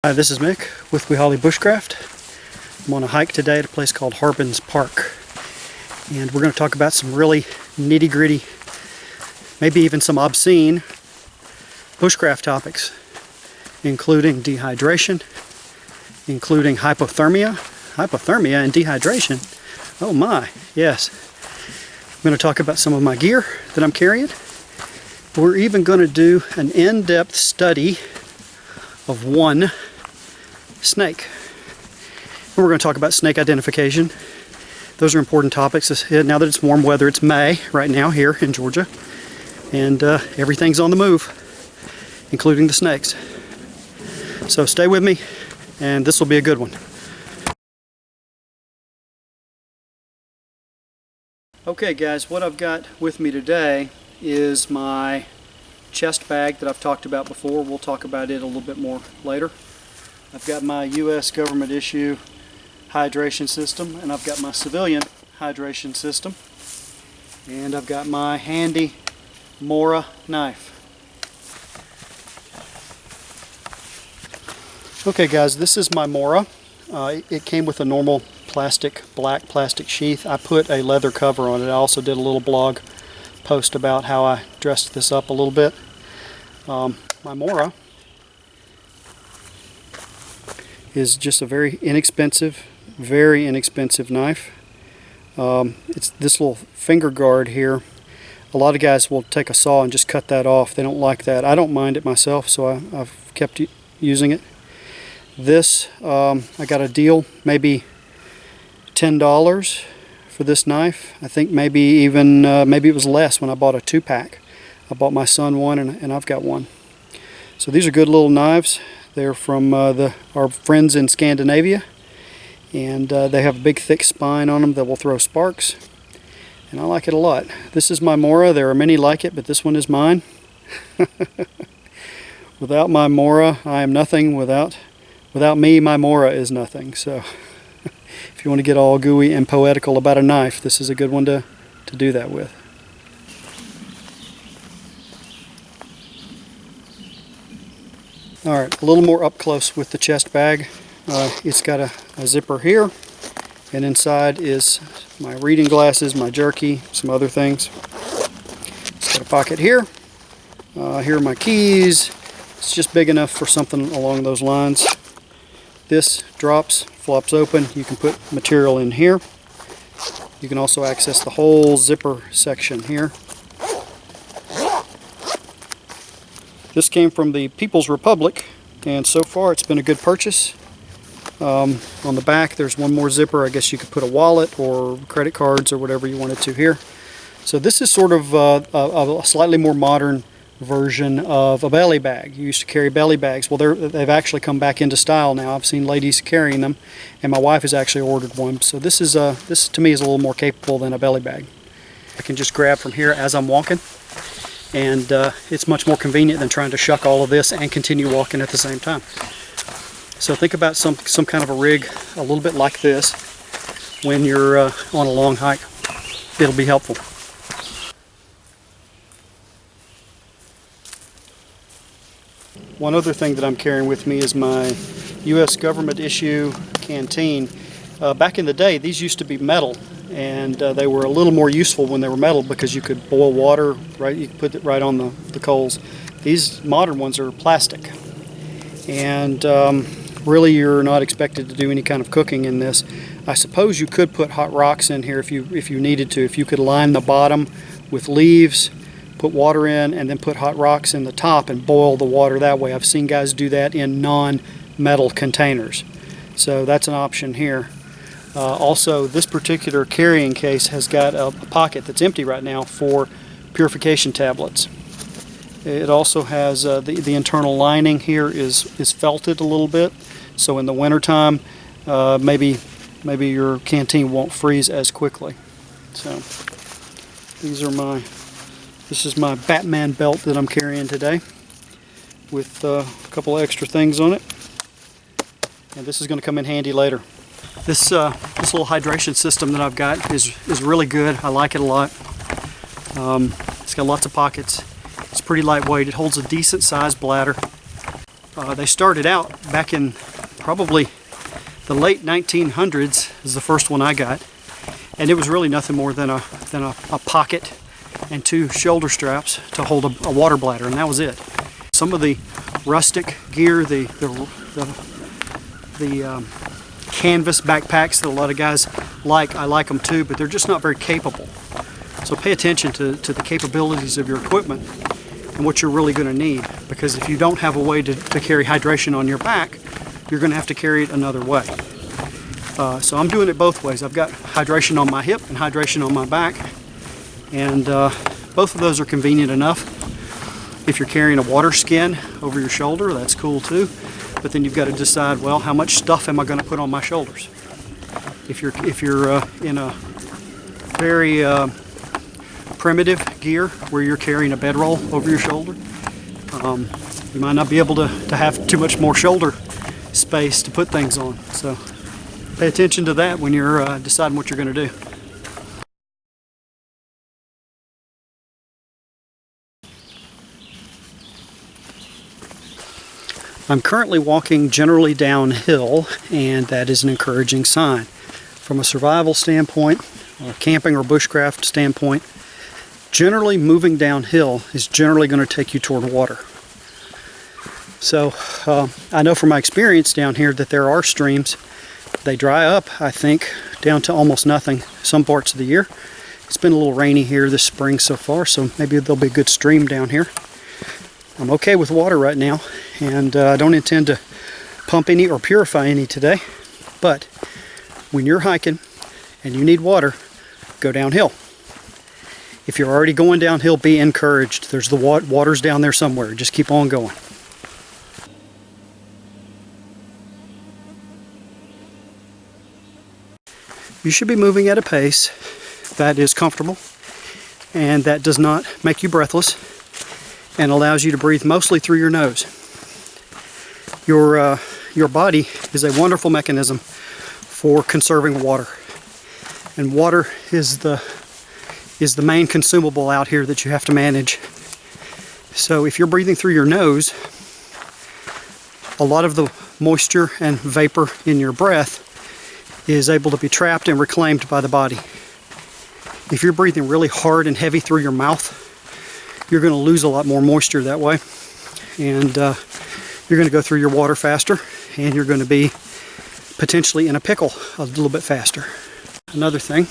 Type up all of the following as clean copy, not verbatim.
Hi, this is Mick with Bushcraft. I'm on a hike today at a place called Harbins Park. And we're going to talk about some really nitty-gritty, maybe even some obscene bushcraft topics, including dehydration, including hypothermia and dehydration. Oh my, yes. I'm going to talk about some of my gear that I'm carrying. We're even going to do an in-depth study of one snake. And we're going to talk about snake identification. Those are important topics. Now that it's warm weather, it's May right now here in Georgia, and everything's on the move, including the snakes. So stay with me, and this will be a good one. Okay guys, what I've got with me today is my chest bag that I've talked about before. We'll talk about it a little bit more later. I've got my U.S. government issue hydration system, and I've got my civilian hydration system, and I've got my handy Mora knife. Okay guys, this is my Mora. It came with a normal black plastic sheath. I put a leather cover on it. I also did a little blog post about how I dressed this up a little bit. My Mora is just a very inexpensive knife. It's this little finger guard here. A lot of guys will take a saw and just cut that off. They don't like that. I don't mind it myself, so I've kept using it. This, I got a deal, maybe $10 for this knife. I think maybe even maybe it was less when I bought a 2-pack. I bought my son one, and I've got one. So these are good little knives. They're from our friends in Scandinavia, and they have a big thick spine on them that will throw sparks, and I like it a lot. This is my Mora. There are many like it, but this one is mine. Without my Mora, I am nothing. Without me, my Mora is nothing. So if you want to get all gooey and poetical about a knife, this is a good one to do that with. Alright, a little more up close with the chest bag. It's got a zipper here, and inside is my reading glasses, my jerky, some other things. It's got a pocket here. Here are my keys. It's just big enough for something along those lines. This flops open. You can put material in here. You can also access the whole zipper section here. This came from the People's Republic, and so far it's been a good purchase. On the back there's one more zipper. I guess you could put a wallet or credit cards or whatever you wanted to here. So this is sort of a slightly more modern version of a belly bag. You used to carry belly bags. Well, they've actually come back into style now. I've seen ladies carrying them, and my wife has actually ordered one. So this to me is a little more capable than a belly bag. I can just grab from here as I'm walking, and it's much more convenient than trying to shuck all of this and continue walking at the same time. So think about some kind of a rig a little bit like this when you're on a long hike. It'll be helpful. One other thing that I'm carrying with me is my U.S. government issue canteen. Back in the day, these used to be metal, and they were a little more useful when they were metal because you could boil water, right? You could put it right on the coals. These modern ones are plastic, and really you're not expected to do any kind of cooking in this. I suppose you could put hot rocks in here if you needed to. If you could line the bottom with leaves, put water in, and then put hot rocks in the top and boil the water that way. I've seen guys do that in non-metal containers. So that's an option here. Also, this particular carrying case has got a pocket that's empty right now for purification tablets. It also has the internal lining here is felted a little bit, so in the wintertime maybe your canteen won't freeze as quickly. So this is my Batman belt that I'm carrying today with a couple of extra things on it, and this is going to come in handy later. This little hydration system that I've got is really good. I like it a lot. It's got lots of pockets. It's pretty lightweight. It holds a decent sized bladder. They started out back in probably the late 1900s is the first one I got, and it was really nothing more than a pocket and 2 shoulder straps to hold a water bladder, and that was it. Some of the rustic gear, the canvas backpacks that a lot of guys like, I like them too, but they're just not very capable. So pay attention to the capabilities of your equipment and what you're really going to need, because if you don't have a way to carry hydration on your back, you're going to have to carry it another way. So I'm doing it both ways. I've got hydration on my hip and hydration on my back, and both of those are convenient enough. If you're carrying a water skin over your shoulder, that's cool too, but then you've got to decide, well, how much stuff am I going to put on my shoulders? If you're in a very primitive gear where you're carrying a bedroll over your shoulder, you might not be able to have too much more shoulder space to put things on. So pay attention to that when you're deciding what you're going to do. I'm currently walking generally downhill, and that is an encouraging sign. From a survival standpoint, or camping or bushcraft standpoint, generally moving downhill is generally going to take you toward water. So I know from my experience down here that there are streams. They dry up, I think, down to almost nothing some parts of the year. It's been a little rainy here this spring so far, so maybe there'll be a good stream down here. I'm okay with water right now, and I don't intend to pump any or purify any today. But when you're hiking and you need water, go downhill. If you're already going downhill, be encouraged. There's the water's down there somewhere. Just keep on going. You should be moving at a pace that is comfortable and that does not make you breathless and allows you to breathe mostly through your nose. Your body is a wonderful mechanism for conserving water, and water is the main consumable out here that you have to manage. So if you're breathing through your nose, a lot of the moisture and vapor in your breath is able to be trapped and reclaimed by the body. If you're breathing really hard and heavy through your mouth, you're going to lose a lot more moisture that way, and you're going to go through your water faster, and you're going to be potentially in a pickle a little bit faster. Another thing,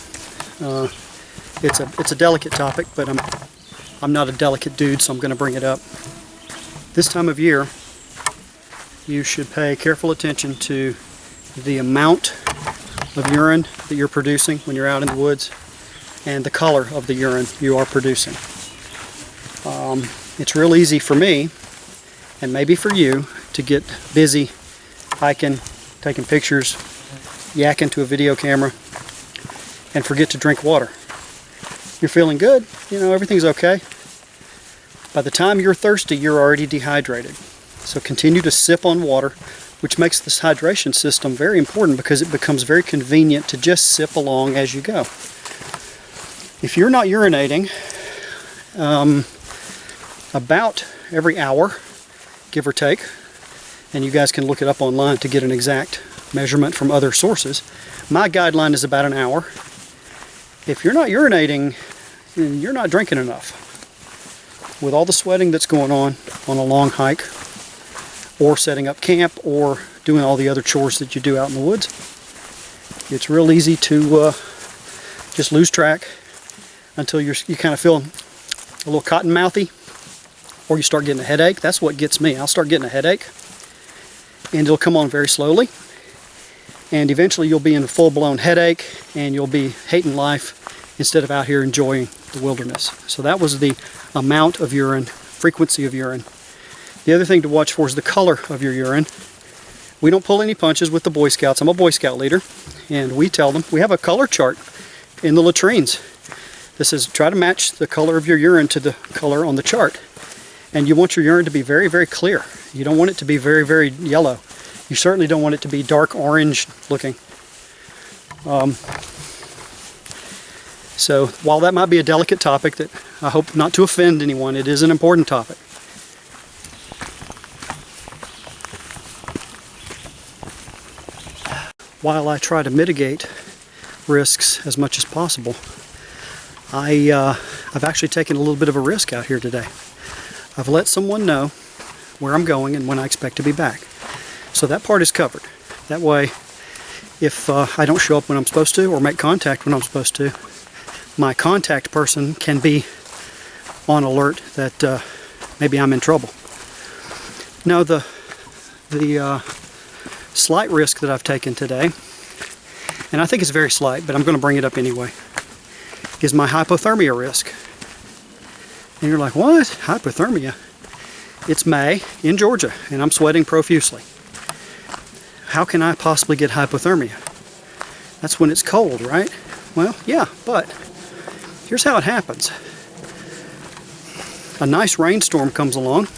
it's a delicate topic, but I'm not a delicate dude, so I'm going to bring it up. This time of year, you should pay careful attention to the amount of urine that you're producing when you're out in the woods and the color of the urine you are producing. It's real easy for me, and maybe for you, to get busy hiking, taking pictures, yakking to a video camera, and forget to drink water. You're feeling good, you know, everything's okay. By the time you're thirsty, you're already dehydrated. So continue to sip on water, which makes this hydration system very important because it becomes very convenient to just sip along as you go. If you're not urinating about every hour, give or take, and you guys can look it up online to get an exact measurement from other sources, my guideline is about an hour. If you're not urinating, then you're not drinking enough. With all the sweating that's going on a long hike, or setting up camp, or doing all the other chores that you do out in the woods, it's real easy to just lose track until you kind of feel a little cotton-mouthy, or you start getting a headache. That's what gets me. I'll start getting a headache, and it'll come on very slowly, and eventually you'll be in a full-blown headache, and you'll be hating life instead of out here enjoying the wilderness. So that was the amount of urine, frequency of urine. The other thing to watch for is the color of your urine. We don't pull any punches with the Boy Scouts. I'm a Boy Scout leader, and we tell them, we have a color chart in the latrines. This is, try to match the color of your urine to the color on the chart. And you want your urine to be very, very clear. You don't want it to be very, very yellow. You certainly don't want it to be dark orange looking. So while that might be a delicate topic that I hope not to offend anyone, it is an important topic. while I try to mitigate risks as much as possible, I've actually taken a little bit of a risk out here today. I've let someone know where I'm going and when I expect to be back. So that part is covered. That way, if I don't show up when I'm supposed to or make contact when I'm supposed to, my contact person can be on alert that maybe I'm in trouble. Now the slight risk that I've taken today, and I think it's very slight, but I'm going to bring it up anyway, is my hypothermia risk. And you're like, what? Hypothermia? It's May in Georgia and I'm sweating profusely. How can I possibly get hypothermia? That's when it's cold, right? Well, yeah, but here's how it happens. A nice rainstorm comes along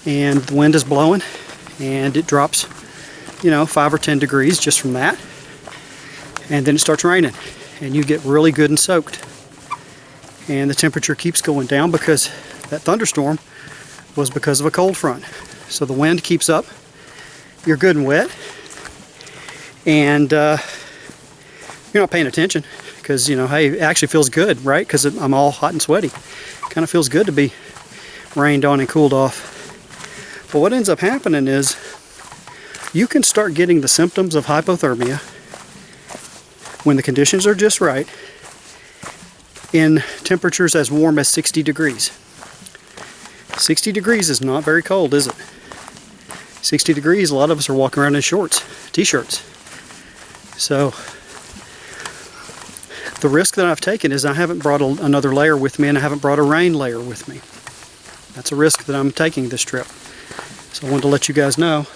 and the wind is blowing and it drops, 5 or 10 degrees just from that. And then it starts raining and you get really good and soaked. And the temperature keeps going down because that thunderstorm was because of a cold front. So the wind keeps up, you're good and wet, and you're not paying attention because, hey, it actually feels good, right? Because I'm all hot and sweaty. Kind of feels good to be rained on and cooled off. But what ends up happening is you can start getting the symptoms of hypothermia when the conditions are just right in temperatures as warm as 60 degrees. 60 degrees is not very cold, is it? 60 degrees, a lot of us are walking around in shorts, t-shirts. So the risk that I've taken is I haven't brought another layer with me and I haven't brought a rain layer with me. That's a risk that I'm taking this trip. So I wanted to let you guys know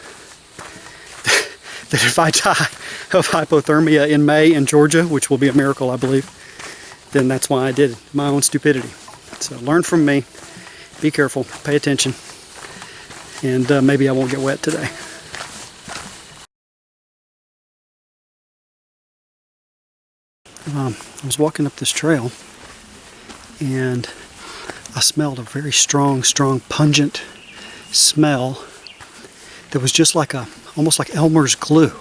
that if I die of hypothermia in May in Georgia, which will be a miracle, I believe, then that's why I did it, my own stupidity. So learn from me, be careful, pay attention, and maybe I won't get wet today. I was walking up this trail and I smelled a very strong, pungent smell that was just like almost like Elmer's glue.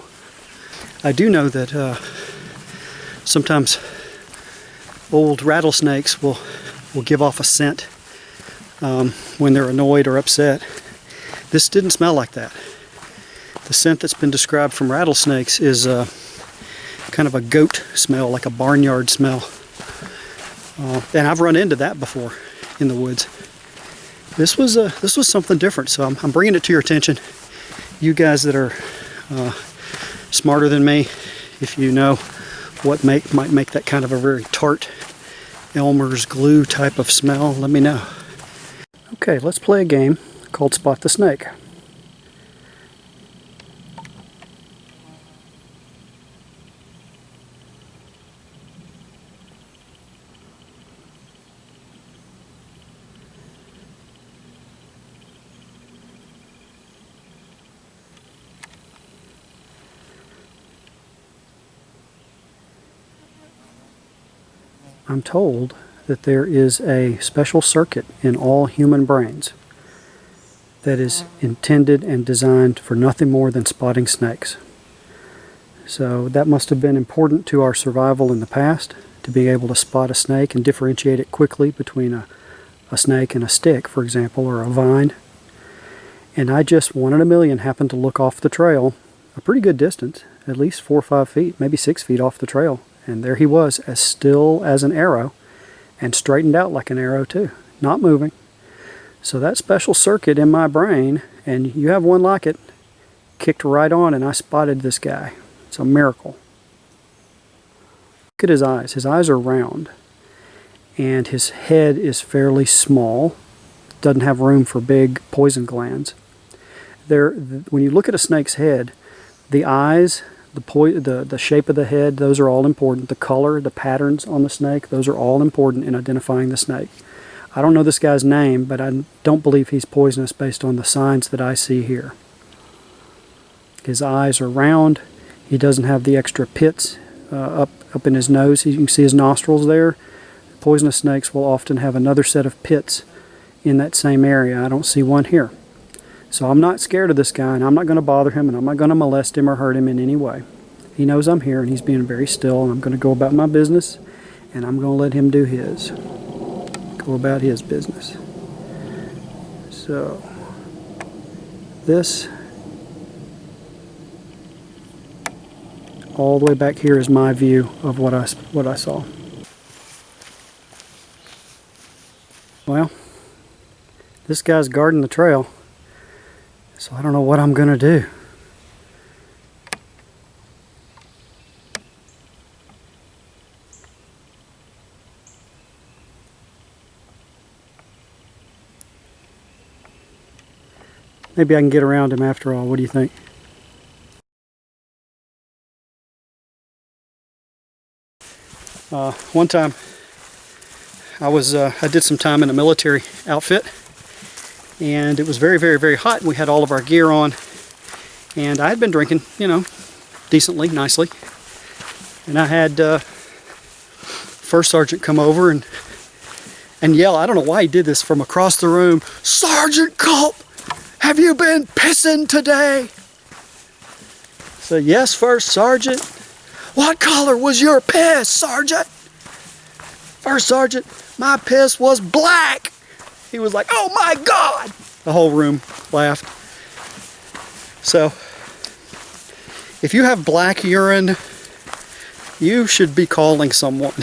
I do know that sometimes old rattlesnakes will give off a scent when they're annoyed or upset. This didn't smell like that. The scent that's been described from rattlesnakes is kind of a goat smell, like a barnyard smell. And I've run into that before in the woods. This was something different, so I'm bringing it to your attention. You guys that are smarter than me, if you know what might make that kind of a very tart Elmer's glue type of smell, let me know. Okay, let's play a game called Spot the Snake. I'm told that there is a special circuit in all human brains that is intended and designed for nothing more than spotting snakes. So that must have been important to our survival in the past, to be able to spot a snake and differentiate it quickly between a snake and a stick, for example, or a vine. And I just, 1 in a million, happened to look off the trail a pretty good distance, at least 4 or 5 feet, maybe 6 feet off the trail. And there he was, as still as an arrow, and straightened out like an arrow too, not moving. So that special circuit in my brain, and you have one like it, kicked right on and I spotted this guy. It's a miracle. Look at his eyes. His eyes are round, and his head is fairly small. Doesn't have room for big poison glands. When you look at a snake's head, the eyes, the shape of the head, those are all important. The color, the patterns on the snake, those are all important in identifying the snake. I don't know this guy's name, but I don't believe he's poisonous based on the signs that I see here. His eyes are round. He doesn't have the extra pits up in his nose. You can see his nostrils there. Poisonous snakes will often have another set of pits in that same area. I don't see one here. So I'm not scared of this guy, and I'm not going to bother him, and I'm not going to molest him or hurt him in any way. He knows I'm here and he's being very still, and I'm going to go about my business, and I'm going to let him do his. Go about his business. So, this all the way back here is my view of what I saw. Well, this guy's guarding the trail, so I don't know what I'm gonna do. Maybe I can get around him after all. What do you think? One time I did some time in a military outfit, and it was very, very, very hot, and we had all of our gear on, and I had been drinking, you know, decently, nicely, and I had First Sergeant come over and yell. I don't know why he did this, from across the room, "Sergeant Culp, have you been pissing today?" So, "Yes, First Sergeant." "What color was your piss, Sergeant?" "First Sergeant, my piss was black." He was like, "Oh my God!" The whole room laughed. So, if you have black urine, you should be calling someone.